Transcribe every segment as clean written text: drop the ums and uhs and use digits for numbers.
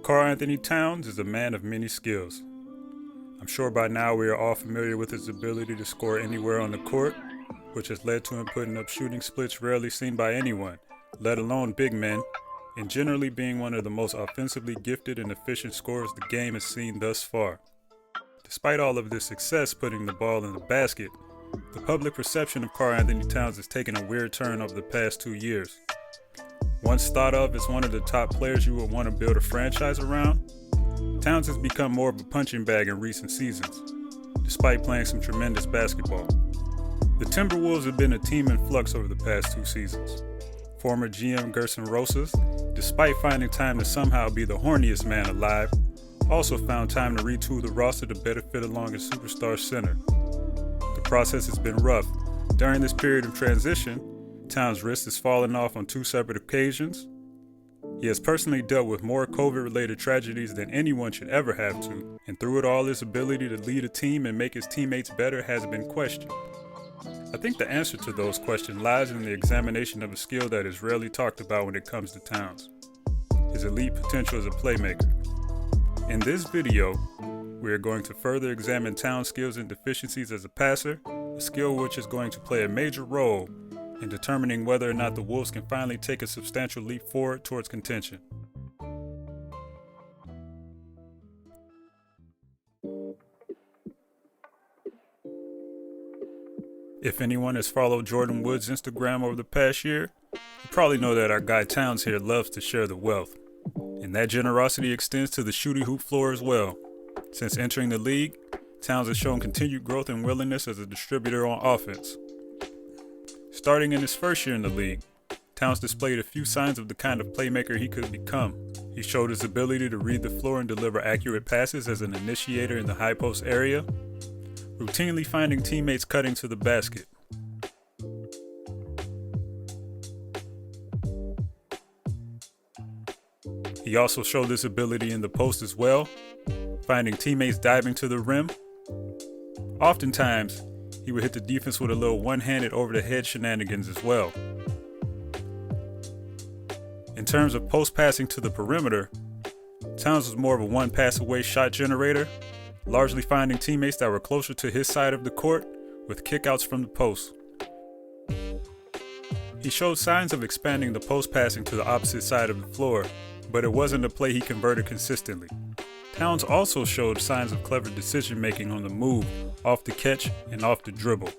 Karl Anthony Towns is a man of many skills. I'm sure by now we are all familiar with his ability to score anywhere on the court, which has led to him putting up shooting splits rarely seen by anyone, let alone big men, and generally being one of the most offensively gifted and efficient scorers the game has seen thus far. Despite all of this success putting the ball in the basket, the public perception of Karl Anthony Towns has taken a weird turn over the past 2 years. Once thought of as one of the top players you would want to build a franchise around, Towns has become more of a punching bag in recent seasons, despite playing some tremendous basketball. The Timberwolves have been a team in flux over the past 2 seasons. Former GM Gerson Rosas, despite finding time to somehow be the horniest man alive, also found time to retool the roster to better fit along his superstar center. The process has been rough. During this period of transition, Towns' wrist has fallen off on 2 separate occasions. He has personally dealt with more COVID-related tragedies than anyone should ever have to, and through it all, his ability to lead a team and make his teammates better has been questioned. I think the answer to those questions lies in the examination of a skill that is rarely talked about when it comes to Towns: his elite potential as a playmaker. In this video, we are going to further examine Towns' skills and deficiencies as a passer, a skill which is going to play a major role in determining whether or not the Wolves can finally take a substantial leap forward towards contention. If anyone has followed Jordan Wood's Instagram over the past year, you probably know that our guy Towns here loves to share the wealth. And that generosity extends to the shooty hoop floor as well. Since entering the league, Towns has shown continued growth and willingness as a distributor on offense. Starting in his first year in the league, Towns displayed a few signs of the kind of playmaker he could become. He showed his ability to read the floor and deliver accurate passes as an initiator in the high post area, routinely finding teammates cutting to the basket. He also showed this ability in the post as well, finding teammates diving to the rim. Oftentimes, he would hit the defense with a little one-handed over-the-head shenanigans as well. In terms of post passing to the perimeter, Towns was more of a one-pass-away shot generator, largely finding teammates that were closer to his side of the court with kickouts from the post. He showed signs of expanding the post passing to the opposite side of the floor, but it wasn't a play he converted consistently. Towns also showed signs of clever decision-making on the move, off the catch, and off the dribble,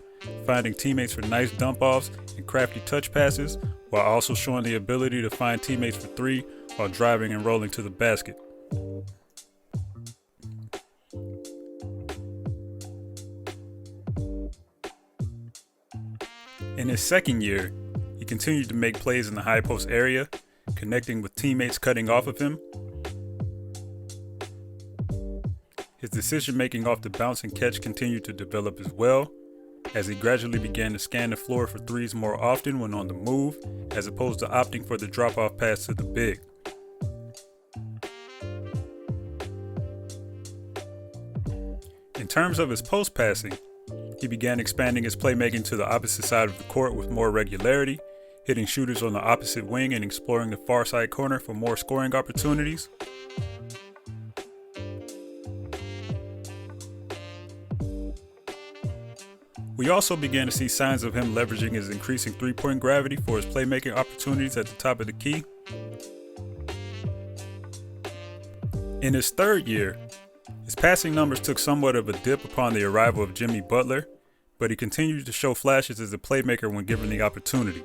finding teammates for nice dump-offs and crafty touch passes, while also showing the ability to find teammates for 3 while driving and rolling to the basket. In his second year, he continued to make plays in the high post area, connecting with teammates cutting off of him. His decision-making off the bounce and catch continued to develop as well, as he gradually began to scan the floor for 3s more often when on the move, as opposed to opting for the drop-off pass to the big. In terms of his post passing, he began expanding his playmaking to the opposite side of the court with more regularity, hitting shooters on the opposite wing and exploring the far side corner for more scoring opportunities. We also began to see signs of him leveraging his increasing three-point gravity for his playmaking opportunities at the top of the key. In his third year, his passing numbers took somewhat of a dip upon the arrival of Jimmy Butler, but he continued to show flashes as a playmaker when given the opportunity.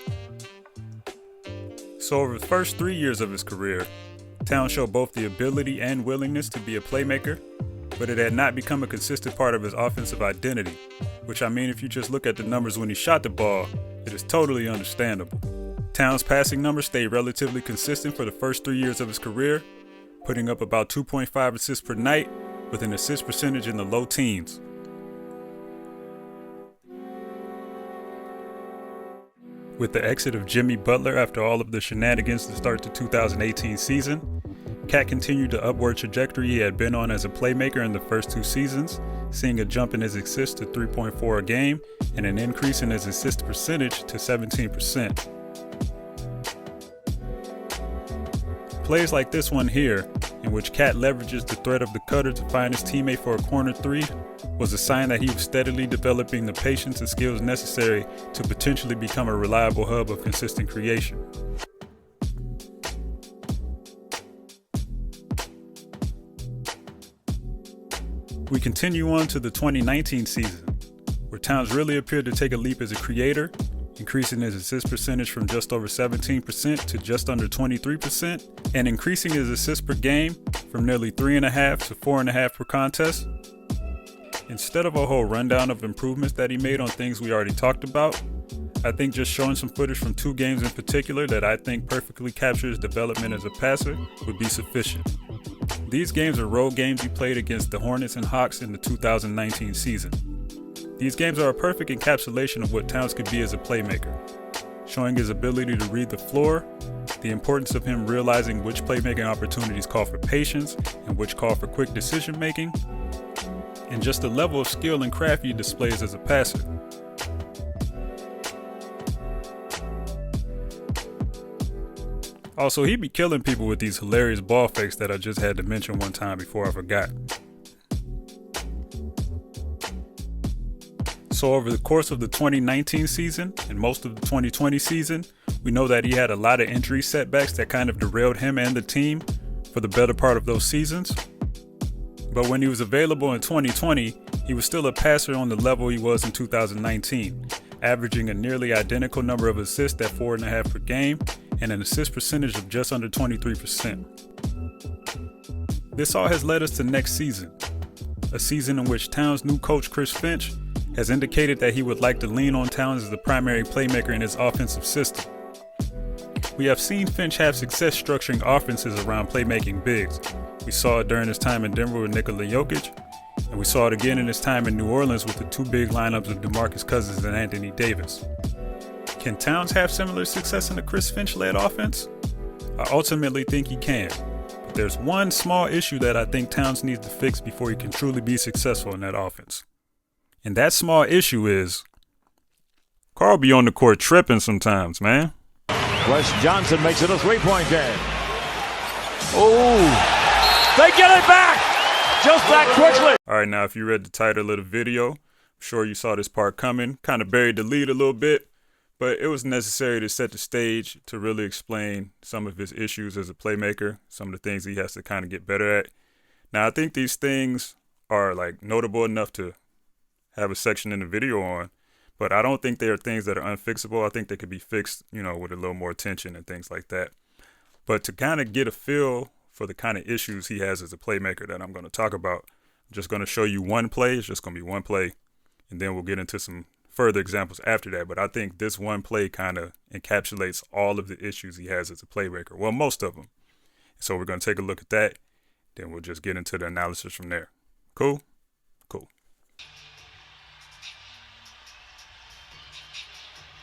So over the first 3 years of his career, Towns showed both the ability and willingness to be a playmaker, but it had not become a consistent part of his offensive identity, which I mean if you just look at the numbers when he shot the ball, it is totally understandable. Towns' passing numbers stayed relatively consistent for the first 3 years of his career, putting up about 2.5 assists per night with an assist percentage in the low teens. With the exit of Jimmy Butler after all of the shenanigans to start the 2018 season, Cat continued the upward trajectory he had been on as a playmaker in the first 2 seasons, seeing a jump in his assists to 3.4 a game and an increase in his assist percentage to 17%. Plays like this one here in which Cat leverages the threat of the cutter to find his teammate for a corner three, was a sign that he was steadily developing the patience and skills necessary to potentially become a reliable hub of consistent creation. We continue on to the 2019 season, where Towns really appeared to take a leap as a creator, increasing his assist percentage from just over 17% to just under 23%, and increasing his assists per game from nearly 3.5 to 4.5 per contest. Instead of a whole rundown of improvements that he made on things we already talked about, I think just showing some footage from 2 games in particular that I think perfectly captures development as a passer would be sufficient. These games are road games he played against the Hornets and Hawks in the 2019 season. These games are a perfect encapsulation of what Towns could be as a playmaker, showing his ability to read the floor, the importance of him realizing which playmaking opportunities call for patience and which call for quick decision making, and just the level of skill and craft he displays as a passer. Also, he be killing people with these hilarious ball fakes that I just had to mention one time before I forgot. So over the course of the 2019 season and most of the 2020 season, we know that he had a lot of injury setbacks that kind of derailed him and the team for the better part of those seasons. But when he was available in 2020, he was still a passer on the level he was in 2019, averaging a nearly identical number of assists at 4.5 per game and an assist percentage of just under 23%. This all has led us to next season, a season in which Towns' new coach Chris Finch has indicated that he would like to lean on Towns as the primary playmaker in his offensive system. We have seen Finch have success structuring offenses around playmaking bigs. We saw it during his time in Denver with Nikola Jokic, and we saw it again in his time in New Orleans with the 2 big lineups of DeMarcus Cousins and Anthony Davis. Can Towns have similar success in a Chris Finch-led offense? I ultimately think he can, but there's one small issue that I think Towns needs to fix before he can truly be successful in that offense. And that small issue is Karl be on the court tripping sometimes, man. Wes Johnson makes it a 3-point game. Oh, they get it back just that quickly. All right, now if you read the title of the video, I'm sure you saw this part coming. Kind of buried the lead a little bit, but it was necessary to set the stage to really explain some of his issues as a playmaker, some of the things he has to kind of get better at. Now, I think these things are like notable enough to have a section in the video on, but I don't think they are things that are unfixable. I think they could be fixed, with a little more attention and things like that. But to kind of get a feel for the kind of issues he has as a playmaker that I'm going to talk about, I'm just going to show you one play. It's just going to be one play, and then we'll get into some further examples after that. But I think this one play kind of encapsulates all of the issues he has as a playmaker. Well, most of them. So we're going to take a look at that. Then we'll just get into the analysis from there. Cool? Cool.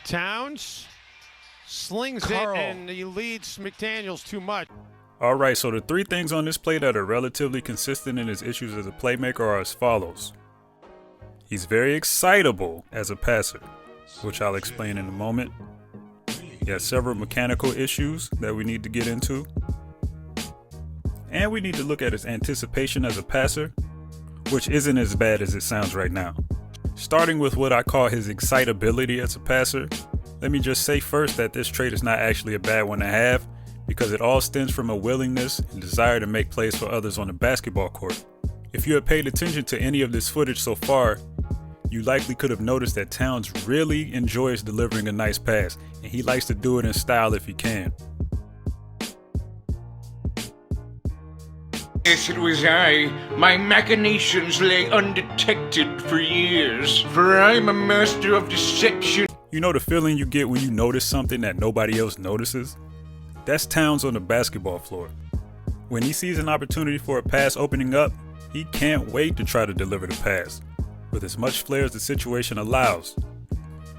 Towns slings Karl. it, and he leads McDaniels too much. All right, so the 3 things on this play that are relatively consistent in his issues as a playmaker are as follows. He's very excitable as a passer, which I'll explain in a moment. He has several mechanical issues that we need to get into. And we need to look at his anticipation as a passer, which isn't as bad as it sounds right now. Starting with what I call his excitability as a passer, let me just say first that this trait is not actually a bad one to have, because it all stems from a willingness and desire to make plays for others on the basketball court. If you have paid attention to any of this footage so far, you likely could have noticed that Towns really enjoys delivering a nice pass, and he likes to do it in style if he can. Yes, it was I. My machinations lay undetected for years, for I'm a master of deception. You know the feeling you get when you notice something that nobody else notices? That's Towns on the basketball floor. When he sees an opportunity for a pass opening up, he can't wait to try to deliver the pass, with as much flair as the situation allows.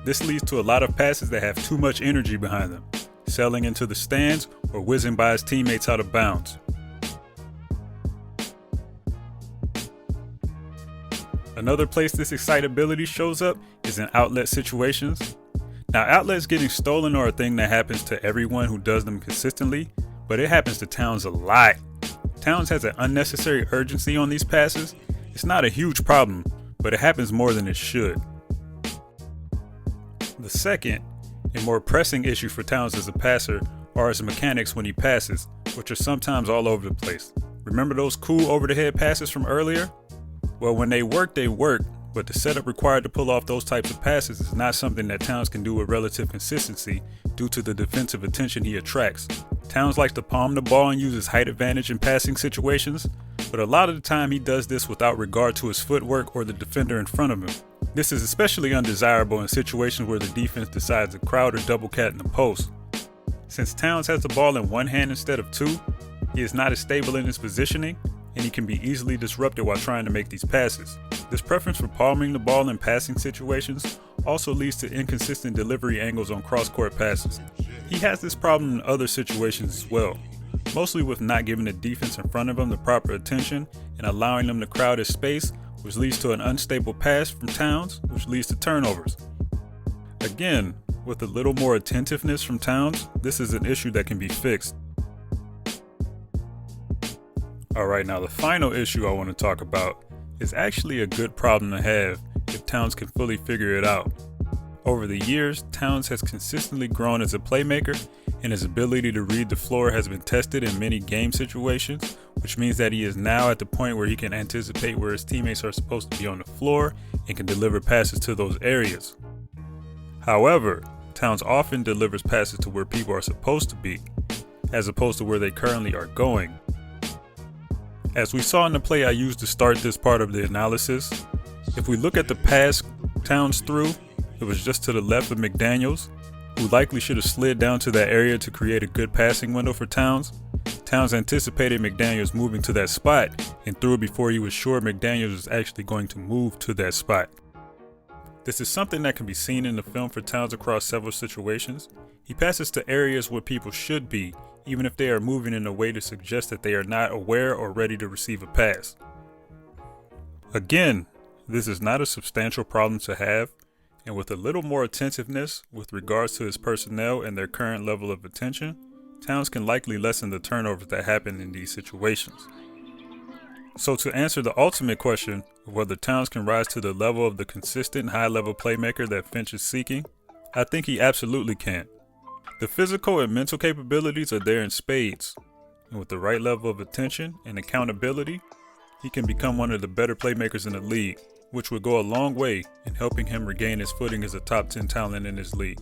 This leads to a lot of passes that have too much energy behind them, sailing into the stands or whizzing by his teammates out of bounds. Another place this excitability shows up is in outlet situations. Now, outlets getting stolen are a thing that happens to everyone who does them consistently, but it happens to Towns a lot. Towns has an unnecessary urgency on these passes. It's not a huge problem, but it happens more than it should. The second and more pressing issue for Towns as a passer are his mechanics when he passes, which are sometimes all over the place. Remember those cool over-the-head passes from earlier? Well, when they work, but the setup required to pull off those types of passes is not something that Towns can do with relative consistency due to the defensive attention he attracts. Towns likes to palm the ball and use his height advantage in passing situations, but a lot of the time he does this without regard to his footwork or the defender in front of him. This is especially undesirable in situations where the defense decides to crowd or double cat in the post. Since Towns has the ball in one hand instead of two, he is not as stable in his positioning, and he can be easily disrupted while trying to make these passes. This preference for palming the ball in passing situations also leads to inconsistent delivery angles on cross-court passes. He has this problem in other situations as well, mostly with not giving the defense in front of him the proper attention and allowing them to crowd his space, which leads to an unstable pass from Towns, which leads to turnovers. Again, with a little more attentiveness from Towns, this is an issue that can be fixed. Alright, now the final issue I want to talk about is actually a good problem to have if Towns can fully figure it out. Over the years, Towns has consistently grown as a playmaker, and his ability to read the floor has been tested in many game situations, which means that he is now at the point where he can anticipate where his teammates are supposed to be on the floor and can deliver passes to those areas. However, Towns often delivers passes to where people are supposed to be, as opposed to where they currently are going. As we saw in the play I used to start this part of the analysis, if we look at the pass Towns threw, it was just to the left of McDaniels, who likely should have slid down to that area to create a good passing window for Towns. Towns anticipated McDaniels moving to that spot and threw it before he was sure McDaniels was actually going to move to that spot. This is something that can be seen in the film for Towns across several situations. He passes to areas where people should be, even if they are moving in a way to suggest that they are not aware or ready to receive a pass. Again, this is not a substantial problem to have, and with a little more attentiveness with regards to his personnel and their current level of attention, Towns can likely lessen the turnovers that happen in these situations. So to answer the ultimate question of whether Towns can rise to the level of the consistent high-level playmaker that Finch is seeking, I think he absolutely can. The physical and mental capabilities are there in spades, and with the right level of attention and accountability, he can become one of the better playmakers in the league, which would go a long way in helping him regain his footing as a top 10 talent in his league.